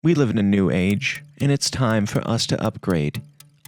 We live in a new age, and it's time for us to upgrade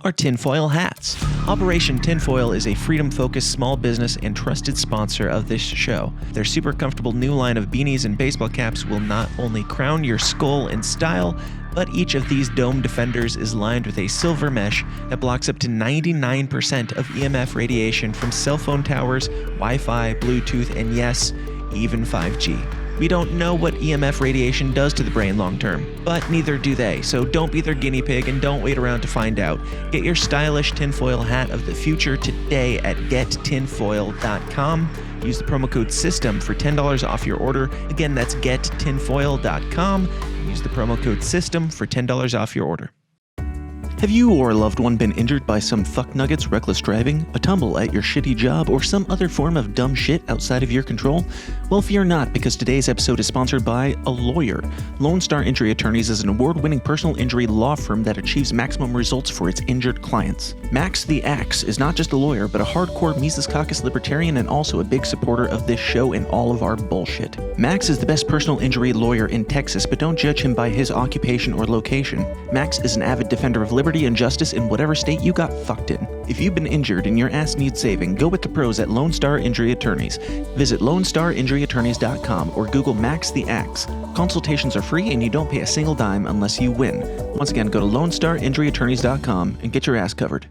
our tinfoil hats. Operation Tinfoil is a freedom-focused small business and trusted sponsor of this show. Their super comfortable new line of beanies and baseball caps will not only crown your skull in style, but each of these dome defenders is lined with a silver mesh that blocks up to 99% of EMF radiation from cell phone towers, Wi-Fi, Bluetooth, and yes, even 5G. We don't know what EMF radiation does to the brain long term, but neither do they, so don't be their guinea pig and don't wait around to find out. Get your stylish tinfoil hat of the future today at gettinfoil.com. Use the promo code SYSTEM for $10 off your order. Again, that's gettinfoil.com. Use the promo code SYSTEM for $10 off your order. Have you or a loved one been injured by some fuck nuggets, reckless driving, a tumble at your shitty job, or some other form of dumb shit outside of your control? Well, fear not, because today's episode is sponsored by a lawyer. Lone Star Injury Attorneys is an award-winning personal injury law firm that achieves maximum results for its injured clients. Max the Axe is not just a lawyer, but a hardcore Mises Caucus libertarian and also a big supporter of this show and all of our bullshit. Max is the best personal injury lawyer in Texas, but don't judge him by his occupation or location. Max is an avid defender of liberty and justice in whatever state you got fucked in. If you've been injured and your ass needs saving, go with the pros at Lone Star Injury Attorneys. Visit LoneStarInjuryAttorneys.com or Google Max the Axe. Consultations are free and you don't pay a single dime unless you win. Once again, go to LoneStarInjuryAttorneys.com and get your ass covered.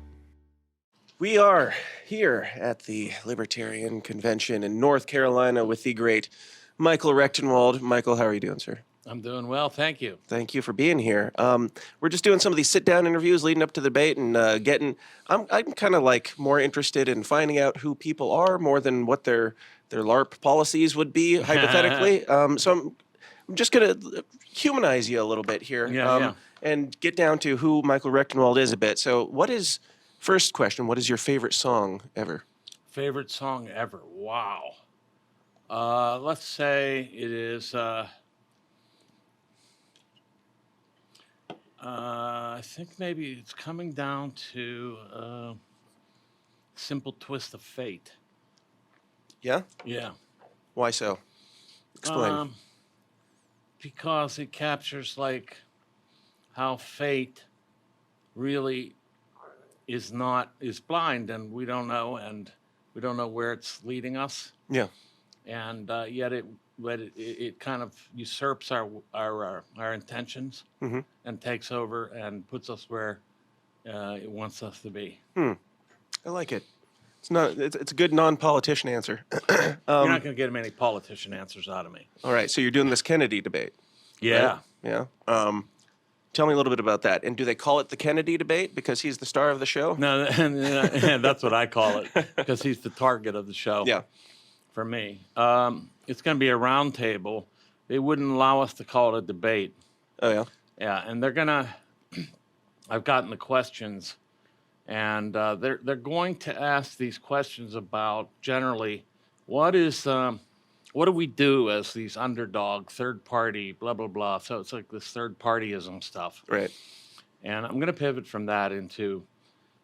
We are here at the Libertarian Convention in North Carolina with the great Michael Rectenwald. Michael, how are you doing, sir? I'm doing well, thank you. Thank you for being here. We're just doing some of these sit-down interviews leading up to the debate and I'm kind of like more interested in finding out who people are more than what their LARP policies would be, hypothetically. So I'm just going to humanize you a little bit here and get down to who Michael Rectenwald is a bit. So first question, what is your favorite song ever? Favorite song ever? Wow. Let's say it is... I think maybe it's coming down to Simple Twist of Fate. Yeah? Yeah. Why so? Explain. Because it captures like how fate really is blind and we don't know where it's leading us. Yeah. And yet it kind of usurps our intentions and takes over and puts us where it wants us to be. I like it. It's a good non-politician answer. You're not going to get many politician answers out of me. All right, so you're doing this Kennedy debate. Yeah. Right? Yeah. Tell me a little bit about that. And do they call it the Kennedy debate because he's the star of the show? No, and that's what I call it because he's the target of the show. Yeah. For me. It's going to be a round table. They wouldn't allow us to call it a debate. Oh, yeah? Yeah, and they're going to... I've gotten the questions, and they're going to ask these questions about, generally, what do we do as these underdog, third party, blah, blah, blah. So it's like this third partyism stuff. Right. And I'm going to pivot from that into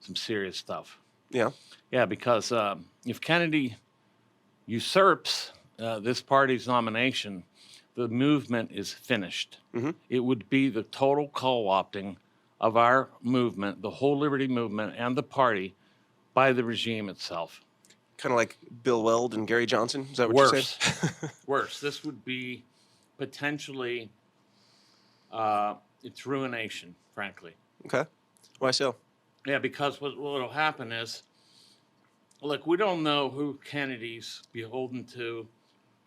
some serious stuff. Yeah? Yeah, because if Kennedy usurps this party's nomination, the movement is finished. It would be the total co-opting of our movement, the whole liberty movement and the party, by the regime itself. Kind of like Bill Weld and Gary Johnson? Is that what you're saying? Worse. This would be potentially its ruination, frankly. Okay. Why so? Yeah, because what will happen is, look, we don't know who Kennedy's beholden to,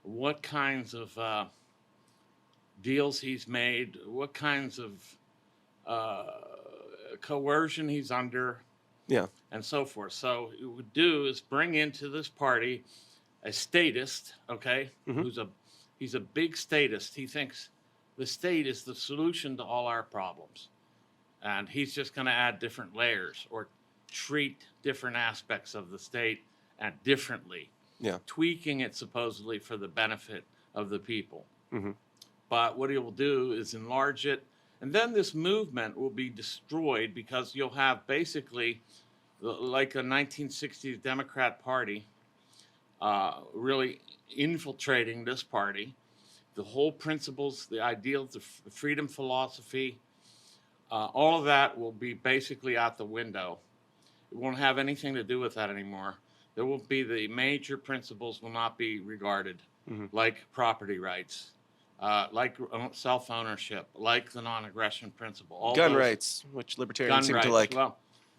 what kinds of deals he's made, what kinds of coercion he's under, and so forth. So what it would do is bring into this party a statist, okay, he's a big statist. He thinks the state is the solution to all our problems. And he's just going to add different layers or treat different aspects of the state differently, tweaking it supposedly for the benefit of the people. But what he will do is enlarge it, and then this movement will be destroyed because you'll have basically like a 1960s Democrat Party really infiltrating this party the whole principles, the ideals, the freedom philosophy, all of that will be basically out the window. It won't have anything to do with that anymore. There will be the major principles will not be regarded, like property rights, like self-ownership, like the non-aggression principle. All gun those, rights, which libertarians seem rights. to like. Well,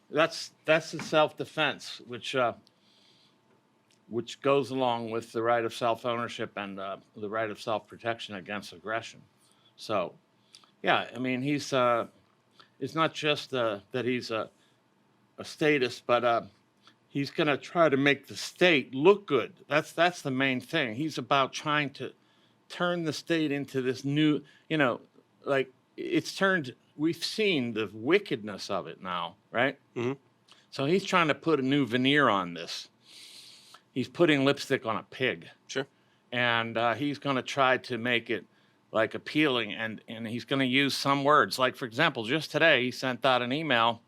that's the self-defense, which goes along with the right of self-ownership and the right of self-protection against aggression. So, yeah, I mean, it's not just that he's a statist, but he's going to try to make the state look good. That's the main thing. He's about trying to turn the state into this new, like it's turned. We've seen the wickedness of it now, right? Mm-hmm. So he's trying to put a new veneer on this. He's putting lipstick on a pig. Sure. And he's going to try to make it like appealing, and he's going to use some words. Like, for example, just today he sent out an email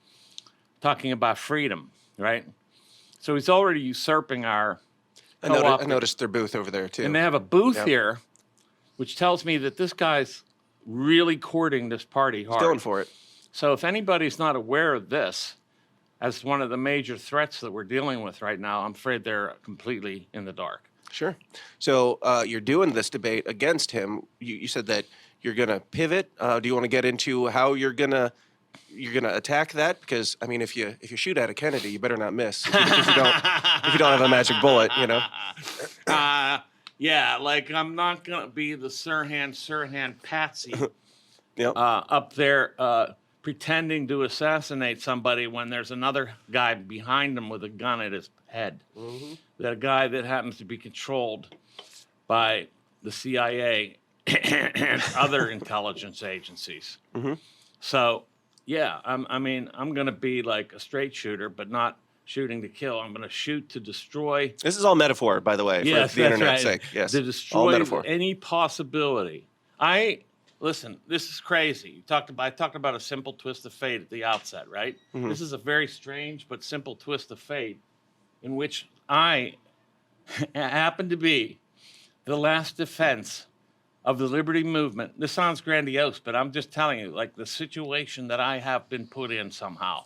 talking about freedom, right? So he's already usurping our I noticed their booth over there, too. And they have a booth here, which tells me that this guy's really courting this party hard. He's going for it. So if anybody's not aware of this as one of the major threats that we're dealing with right now, I'm afraid they're completely in the dark. Sure. So you're doing this debate against him. You said that you're going to pivot. Do you want to get into how you're gonna attack that? Because I mean, if you shoot at a Kennedy, you better not miss. If you don't have a magic bullet, Yeah, like I'm not gonna be the Sirhan Patsy Yep. up there pretending to assassinate somebody when there's another guy behind him with a gun at his head. Mm-hmm. That guy that happens to be controlled by the CIA and other intelligence agencies. Mm-hmm. So, yeah, I'm going to be like a straight shooter, but not shooting to kill. I'm going to shoot to destroy. This is all metaphor, by the way, for the internet's sake. Yes, to destroy any possibility. Listen, this is crazy. I talked about a simple twist of fate at the outset, right? Mm-hmm. This is a very strange but simple twist of fate in which I happen to be the last defense of the liberty movement. This sounds grandiose, but I'm just telling you, like the situation that I have been put in somehow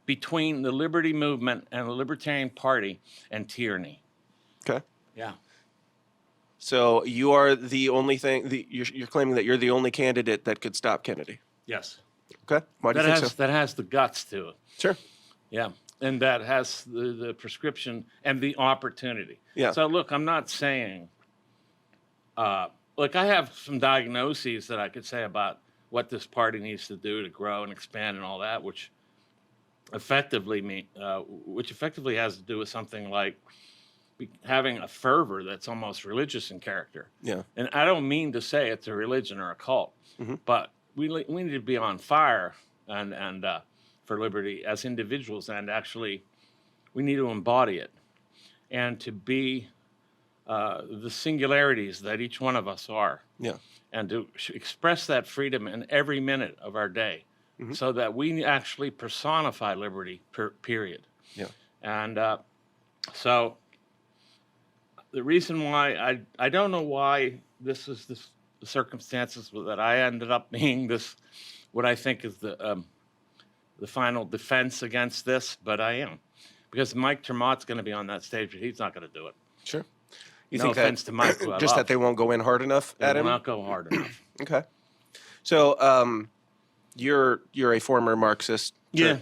between the liberty movement and the Libertarian Party and tyranny. Okay. Yeah. So you are the only thing. You're claiming that you're the only candidate that could stop Kennedy. Yes. Okay. Why do you think so? That has the guts to it. Sure. Yeah. And that has the prescription and the opportunity. Yeah. So look, I'm not saying. Look, I have some diagnoses that I could say about what this party needs to do to grow and expand and all that, which effectively has to do with something like having a fervor that's almost religious in character. Yeah. And I don't mean to say it's a religion or a cult, but we need to be on fire and for liberty as individuals, and actually we need to embody it and to be the singularities that each one of us are. Yeah. And to express that freedom in every minute of our day so that we actually personify liberty, period. Yeah. And so the reason why I don't know why this is the circumstances that I ended up being this, what I think is the final defense against this, but I am. Because Mike Termott's going to be on that stage, but he's not going to do it. Sure. You think offense to Mike, just that they won't go in hard enough at him? They will not go hard enough. Okay. So you're a former Marxist,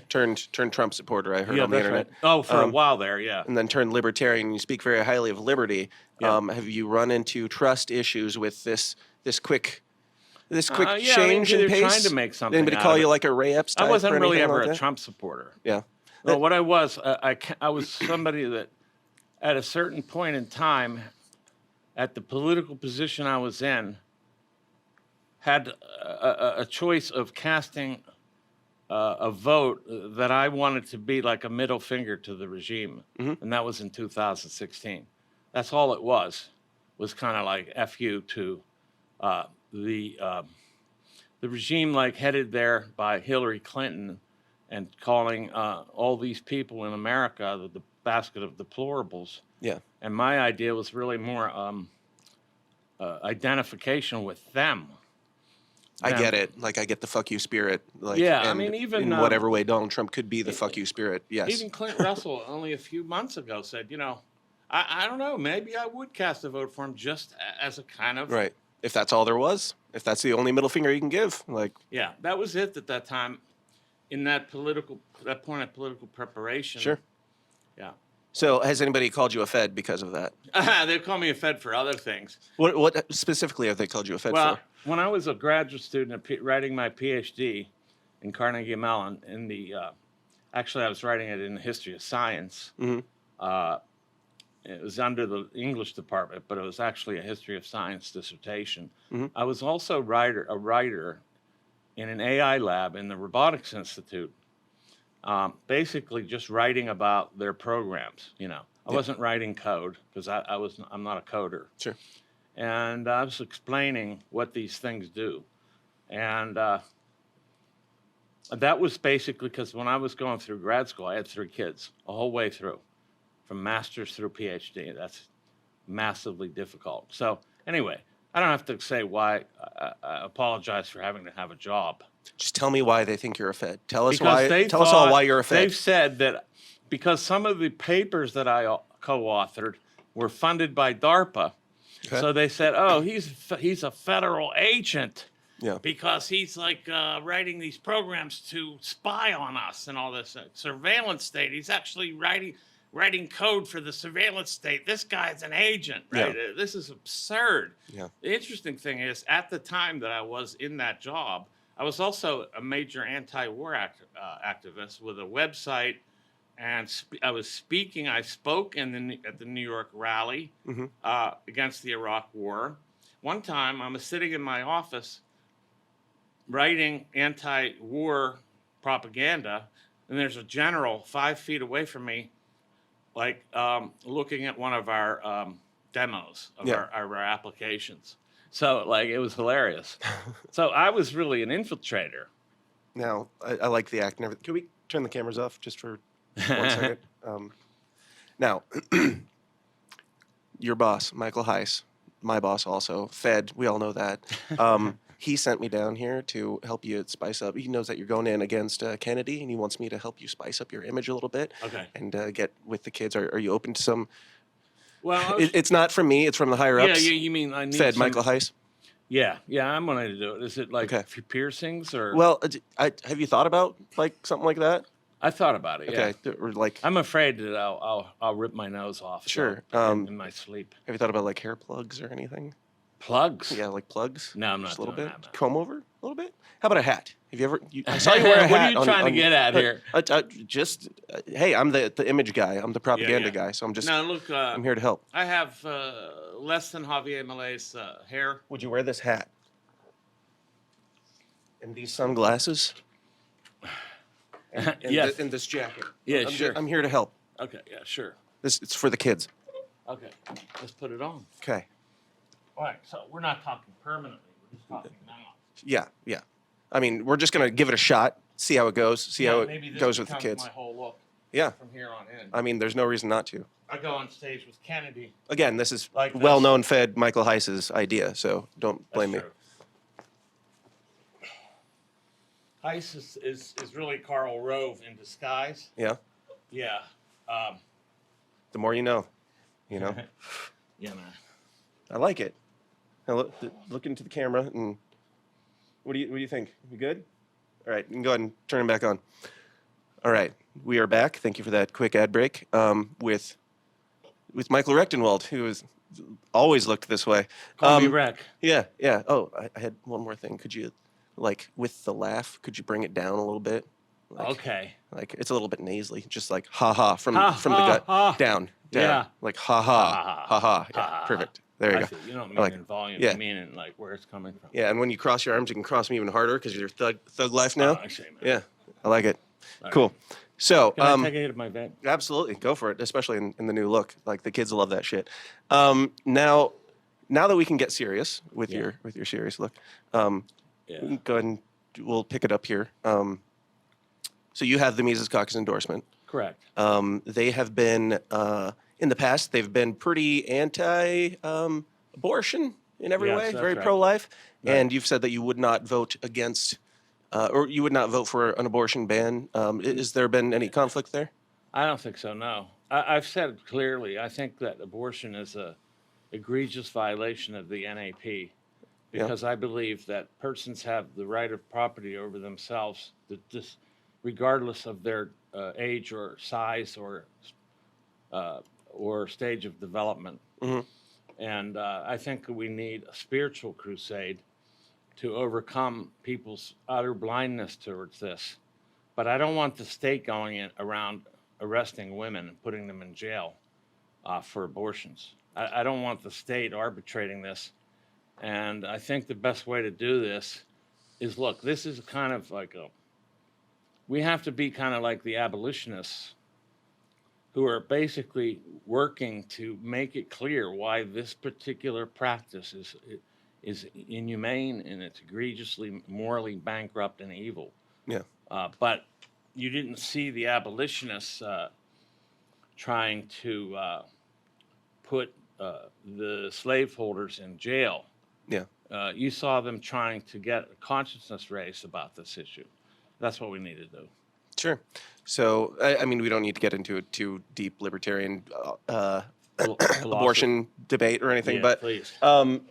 turned Trump supporter, I heard on the internet. Right. Oh, for a while there, yeah. And then turned libertarian. You speak very highly of liberty. Yeah. Have you run into trust issues with this quick change in pace? Trying to make something. Anybody call you like a Ray Epps type? I wasn't really ever a Trump supporter. Yeah. No, what I was somebody that at a certain point in time, at the political position I was in, had a choice of casting a vote that I wanted to be like a middle finger to the regime, and that was in 2016. That's all it was kind of like F you to the regime, like headed there by Hillary Clinton, and calling all these people in America the basket of deplorables. Yeah. And my idea was really more identification with them. I get it. Like, I get the fuck you spirit. Like, Yeah, I and mean, even in whatever way Donald Trump could be the fuck you spirit. Yes. even Clint Russell only a few months ago said, I don't know, maybe I would cast a vote for him just as a kind of Right. If that's all there was, if that's the only middle finger you can give, like, yeah, that was it at that time. In that point of political preparation. Sure. Yeah. So has anybody called you a Fed because of that? They call me a Fed for other things. What specifically have they called you a Fed Well, for? when I was a graduate student writing my PhD in Carnegie Mellon, actually I was writing it in the history of science. Mm-hmm. It was under the English department, but it was actually a history of science dissertation. Mm-hmm. I was also a writer in an AI lab in the Robotics Institute, basically just writing about their programs. I wasn't writing code because I'm not a coder. Sure. And I was explaining what these things do. And that was basically because when I was going through grad school, I had 3 kids the whole way through, from master's through PhD. That's massively difficult. So anyway, I don't have to say why I apologize for having to have a job. Just tell me why they think you're a Fed. Tell us Because why. Tell us all why you're a Fed. They've said that because some of the papers that I co-authored were funded by DARPA. Okay. So they said, oh, he's a federal agent. Yeah. Because he's like writing these programs to spy on us and all this surveillance state. He's actually writing code for the surveillance state. This guy's an agent, right? Yeah. This is absurd. Yeah. The interesting thing is, at the time that I was in that job, I was also a major anti-war activist with a website, and I was speaking. I spoke at the New York rally against the Iraq War. One time, I was sitting in my office writing anti-war propaganda, and there's a general 5 feet away from me, like looking at one of our demos of our applications. So, like, it was hilarious. So I was really an infiltrator. Now, I like the act and everything. Can we turn the cameras off just for 1 second? Now, your boss, Michael Heiss, my boss also, Fed, we all know that. He sent me down here to help you spice up. He knows that you're going in against Kennedy, and he wants me to help you spice up your image a little bit. Okay. And get with the kids. Are you open to some? Well, it's not from me. It's from the higher ups. Yeah, you mean I need Fed, Michael Heiss. Yeah, I'm going to do it. Is it like piercings or? Well, have you thought about like something like that? I thought about it. Okay. Yeah. Or like, I'm afraid that I'll rip my nose off. Sure. In my sleep. Have you thought about like hair plugs or anything? Plugs? Yeah, like plugs. No, I'm not just a little doing bit. that. Comb over a little bit. How about a hat? Have you ever? I saw you wear a hat. What are you trying to get at here? Hey, I'm the image guy. I'm the propaganda guy. So I'm just. Now look, I'm here to help. I have less than Javier Milei's hair. Would you wear this hat? And these sunglasses? And Yes. and this jacket. Yeah, sure. I'm here to help. Okay, yeah, sure. It's for the kids. Okay, let's put it on. Okay. All right, so we're not talking permanently. We're just talking now. Yeah. I mean, we're just gonna give it a shot, see how it goes, see how maybe it this goes with the becomes kids. my whole look Yeah. from here on in. I mean, there's no reason not to. I go on stage with Kennedy. Again, this is Like this. well-known Fed Michael Heiss's idea, so don't blame me. True. Heiss is really Karl Rove in disguise. Yeah. Yeah. The more you know. You know. Yeah, man. I like it. Now look into the camera and what do you think? You good? All right, you can go ahead and turn it back on. All right, we are back. Thank you for that quick ad break. With Michael Rectenwald, who has always looked this way. Call me Rec. Yeah. Oh, I had one more thing. Could you, like, with the laugh, could you bring it down a little bit? Like, Okay. Like it's a little bit nasally, just like ha ha from the gut down. Yeah. Like ha ha. Yeah, perfect. There you I go. see. You don't mean like, in volume. yeah. You mean in like where it's coming from. Yeah, and when you cross your arms, you can cross them even harder because you're thug life now. Oh, I see, man. Yeah, I like it. All Cool. So, Can I take a hit of my vet? absolutely, go for it, especially in the new look. Like the kids love that shit. Now that we can get serious with your serious look, we can go ahead and we'll pick it up here. So you have the Mises Caucus endorsement. Correct. They have been in the past. They've been pretty anti-abortion. in every Yes, way, that's very right. pro-life. Right. And you've said that you would not vote against, or you would not vote for an abortion ban. Has there been any conflict there? I don't think so, no. I've said clearly, I think that abortion is a egregious violation of the NAP because I believe that persons have the right of property over themselves, regardless of their age or size or stage of development. Mm-hmm. And I think we need a spiritual crusade to overcome people's utter blindness towards this. But I don't want the state going around arresting women and putting them in jail for abortions. I don't want the state arbitrating this. And I think the best way to do this is, look, this is kind of like we have to be kind of like the abolitionists who are basically working to make it clear why this particular practice is inhumane and it's egregiously morally bankrupt and evil. Yeah. But you didn't see the abolitionists trying to put the slaveholders in jail. Yeah. You saw them trying to get a consciousness raised about this issue. That's what we need to do. Sure. So, I mean, we don't need to get into a too deep libertarian abortion debate or anything, but please.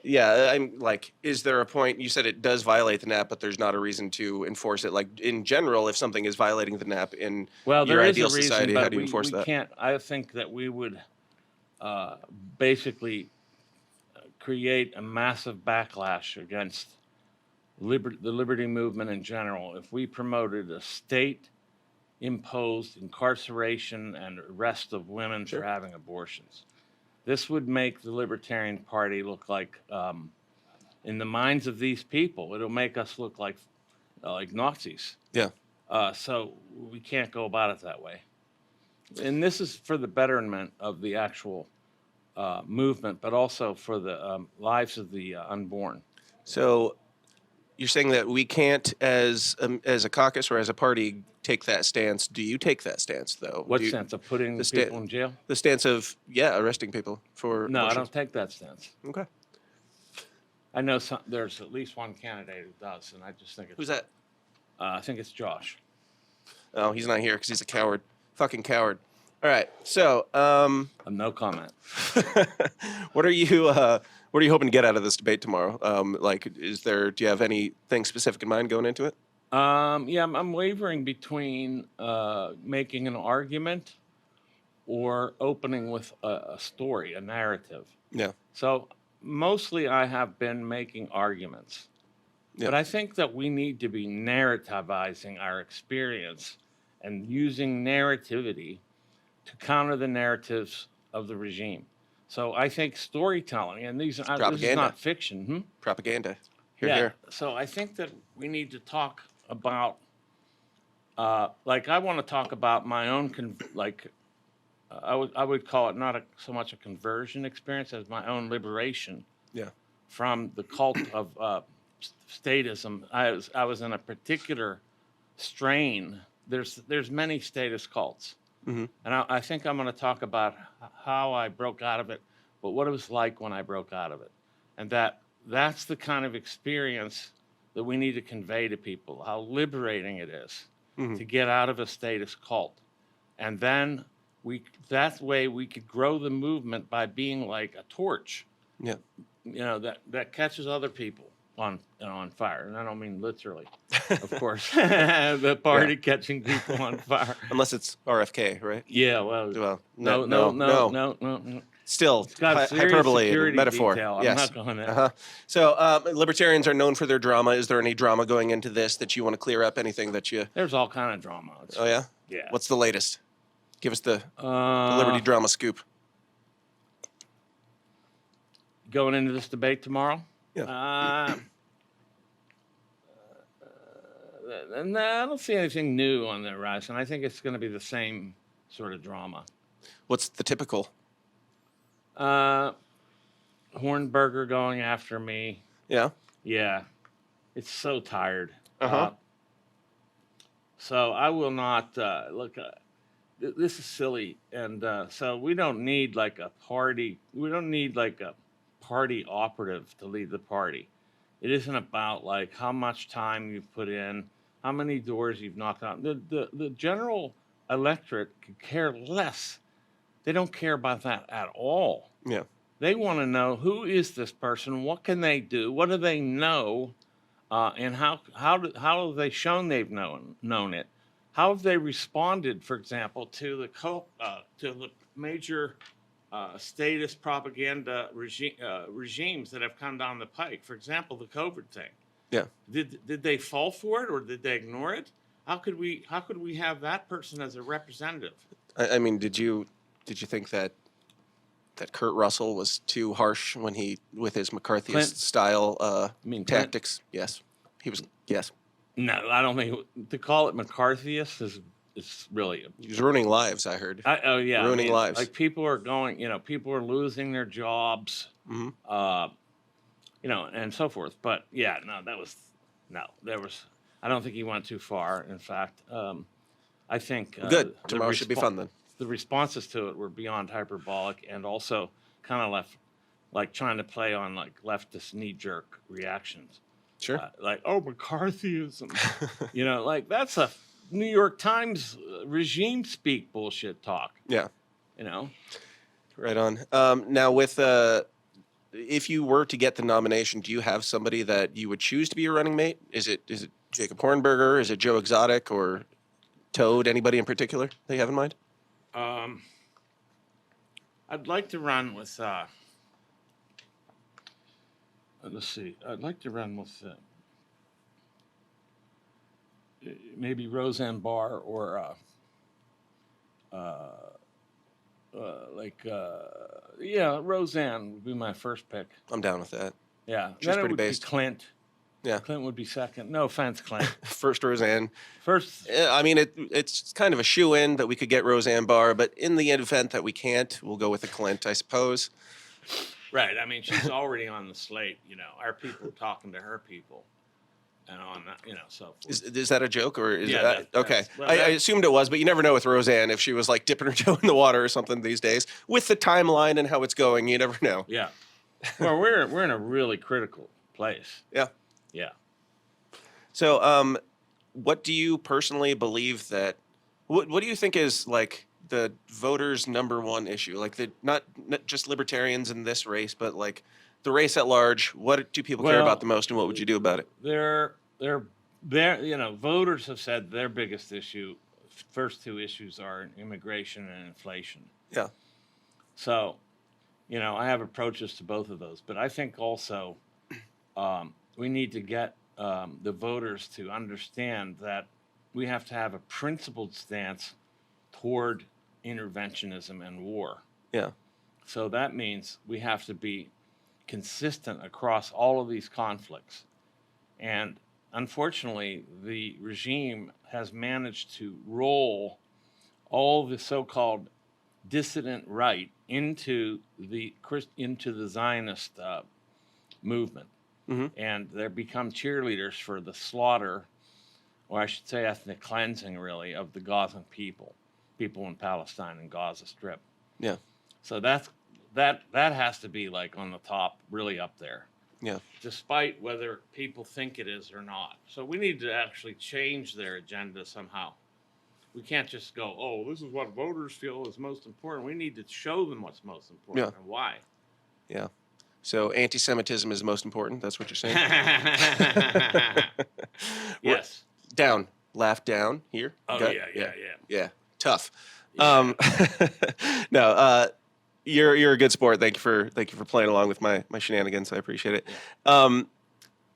yeah, I'm like, is there a point? You said it does violate the NAP, but there's not a reason to enforce it. Like in general, if something is violating the NAP in your ideal society, how do you enforce that? Can't. I think that we would basically create a massive backlash against the liberty movement in general if we promoted a state-imposed incarceration and arrest of women for having abortions. This would make the Libertarian Party look like, in the minds of these people, it'll make us look like Nazis. Yeah. So we can't go about it that way. And this is for the betterment of the actual movement, but also for the lives of the unborn. So you're saying that we can't, as a caucus or as a party, take that stance. Do you take that stance, though? What stance? Of putting people in jail? The stance of, arresting people for No, abortions. I don't take that stance. Okay. I know there's at least one candidate who does, and I just think it's... Who's that? I think it's Josh. Oh, he's not here because he's a coward. Fucking coward. All right. So, No comment. what are you hoping to get out of this debate tomorrow? Do you have anything specific in mind going into it? I'm wavering between making an argument or opening with a story, a narrative. Yeah. So mostly I have been making arguments. Yeah. But I think that we need to be narrativizing our experience and using narrativity to counter the narratives of the regime. So I think storytelling, and this is not fiction. Propaganda. Here. So I think that we need to talk about, I want to talk about my own, I would call it not so much a conversion experience as my own liberation. Yeah. From the cult of statism. I was in a particular strain. There's many status cults. Mm-hmm. And I think I'm going to talk about how I broke out of it, but what it was like when I broke out of it. And that's the kind of experience that we need to convey to people, how liberating it is to get out of a status cult. And then that way we could grow the movement by being like a torch. Yeah. That catches other people on fire. And I don't mean literally, of course. The party catching people on fire. Unless it's RFK, right? Yeah, well no. Still, it's got hyperbole and metaphor. Detail. Yes. I'm not going there. Uh-huh. So libertarians are known for their drama. Is there any drama going into this that you want to clear up? Anything that you... There's all kind of drama. Oh, yeah? Yeah. What's the latest? Give us the Liberty drama scoop. Going into this debate tomorrow? Yeah. I don't see anything new on the horizon. I think it's going to be the same sort of drama. What's the typical? Hornberger going after me. Yeah? Yeah. It's so tired. Uh-huh. So I will not look. This is silly, and so we don't need like a party. We don't need like a party operative to lead the party. It isn't about like how much time you've put in, how many doors you've knocked on. The general electorate could care less. They don't care about that at all. Yeah. They want to know, who is this person? What can they do? What do they know? And how have they shown they've known it? How have they responded, for example, to the major statist propaganda regimes that have come down the pike? For example, the COVID thing. Yeah. Did they fall for it, or did they ignore it? How could we have that person as a representative? I mean, did you think that Kurt Russell was too harsh when with his McCarthyist style tactics? Yes, he was. Yes. No, I don't think to call it McCarthyist is really. He was ruining lives. I heard. Oh yeah, ruining lives. Like people are going, people are losing their jobs, and so forth. But yeah, there was. I don't think he went too far. In fact, I think good. Tomorrow should be fun then. The responses to it were beyond hyperbolic, and also kind of left, like trying to play on like leftist knee-jerk reactions. Sure. Like, oh, McCarthyism. Like that's a New York Times regime speak bullshit talk. Yeah. Right on. Now, with if you were to get the nomination, do you have somebody that you would choose to be your running mate? Is it Jacob Hornberger? Is it Joe Exotic or Toad? Anybody in particular that you have in mind? I'd like to run with. Let's see. I'd like to run with maybe Roseanne Barr or Roseanne would be my first pick. I'm down with that. Yeah, she's then it pretty would based. Be Clint. Yeah, Clint would be second. No offense, Clint. First Roseanne. First. I mean, it's kind of a shoe-in that we could get Roseanne Barr, but in the event that we can't, we'll go with the Clint, I suppose. Right. I mean, she's already on the slate. Our people talking to her people, and on that, so forth. Is that a joke or is that okay? I assumed it was, but you never know with Roseanne if she was like dipping her toe in the water or something these days. With the timeline and how it's going, you never know. Yeah. Well, we're in a really critical place. Yeah. Yeah. So, what do you personally believe that? What do you think is like the voters' number one issue? Like not just libertarians in this race, but like the race at large. What do people care about the most, and what would you do about it? Voters have said their biggest issue, first two issues are immigration and inflation. Yeah. So, I have approaches to both of those, but I think also we need to get the voters to understand that we have to have a principled stance toward interventionism and war. Yeah. So that means we have to be consistent across all of these conflicts. And unfortunately, the regime has managed to roll all the so-called dissident right into the Zionist movement. Mm-hmm. And they become cheerleaders for the slaughter, or I should say ethnic cleansing, really, of the Gazan people in Palestine and Gaza Strip. Yeah. So that has to be like on the top, really up there. Yeah. Despite whether people think it is or not. So we need to actually change their agenda somehow. We can't just go, oh, this is what voters feel is most important. We need to show them what's most important and why. Yeah. So anti-Semitism is most important. That's what you're saying? Yes. Down. Laugh down here. Oh, yeah. Tough. Yeah. No, you're a good sport. Thank you for playing along with my shenanigans. I appreciate it. Yeah.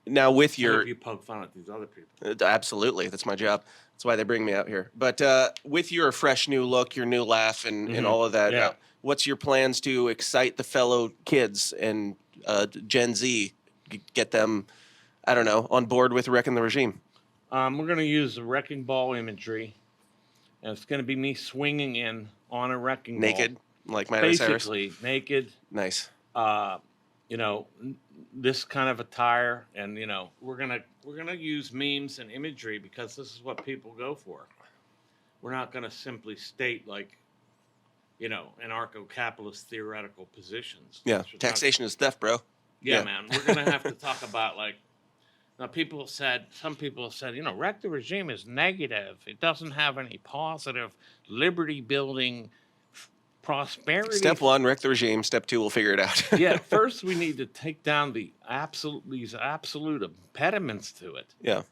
Now with I hope you poke fun at these other people. Absolutely. That's my job. That's why they bring me out here. But with your fresh new look, your new laugh, and all of that, what's your plans to excite the fellow kids and Gen Z, get them, I don't know, on board with wrecking the regime? We're going to use the wrecking ball imagery, and it's going to be me swinging in on a wrecking ball. Naked, like Miley Cyrus? Basically, naked. Nice. This kind of attire, and we're gonna use memes and imagery because this is what people go for. We're not gonna simply state like anarcho-capitalist theoretical positions. Yeah, taxation is theft, bro. Yeah, man. We're going to have to talk about, like, now some people have said, wreck the regime is negative. It doesn't have any positive liberty-building prosperity. Step 1, wreck the regime. Step 2, we'll figure it out. Yeah, first we need to take down these absolute impediments to it. Yeah.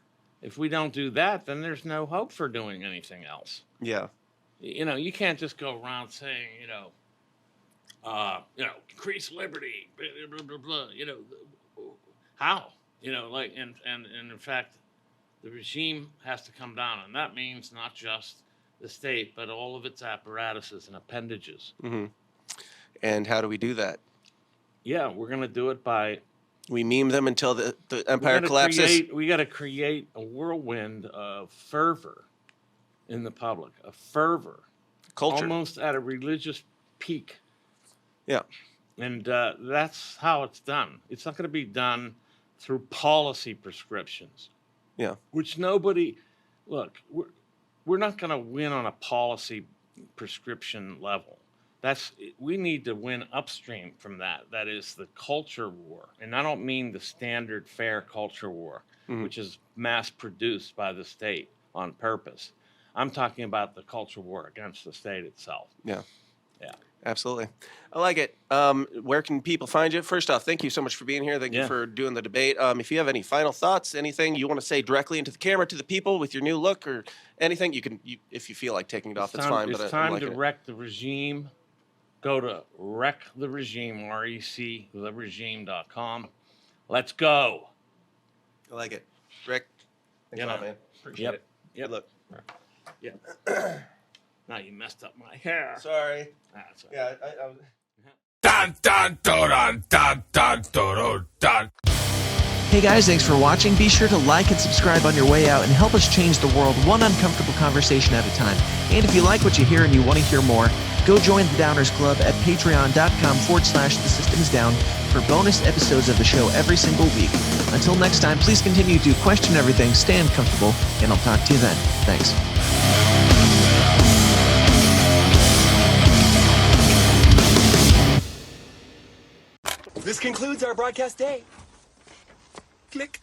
If we don't do that, then there's no hope for doing anything else. Yeah. You can't just go around saying, increase liberty, blah, blah, blah, blah. How? And in fact, the regime has to come down, and that means not just the state, but all of its apparatuses and appendages. Mm-hmm. And how do we do that? Yeah, we're going to do it by... We meme them until the empire collapses? We got to create a whirlwind of fervor in the public, a fervor. Culture. Almost at a religious peak. Yeah. And that's how it's done. It's not going to be done through policy prescriptions. Yeah. Which we're not going to win on a policy prescription level. We need to win upstream from that. That is the culture war. And I don't mean the standard fair culture war, which is mass produced by the state on purpose. I'm talking about the culture war against the state itself. Yeah. Yeah. Absolutely. I like it. Where can people find you? First off, thank you so much for being here. Thank you for doing the debate. If you have any final thoughts, anything you want to say directly into the camera to the people with your new look or anything, if you feel like taking it off, it's fine. It's time to wreck the regime. Go to wreck the regime, REC-theregime.com. Let's go. I like it. Rick, thanks a lot, man. Appreciate it. Yep. Good luck. Yeah. Now you messed up my hair. Sorry. That's all right. Yeah, Dun, dun, dun, dun, dun, dun, dun. Hey guys, thanks for watching. Be sure to like and subscribe on your way out and help us change the world one uncomfortable conversation at a time. And if you like what you hear and you want to hear more, go join the Downers Club at patreon.com/thesystemsdown for bonus episodes of the show every single week. Until next time, please continue to question everything, stay uncomfortable, and I'll talk to you then. Thanks. This concludes our broadcast day. Click.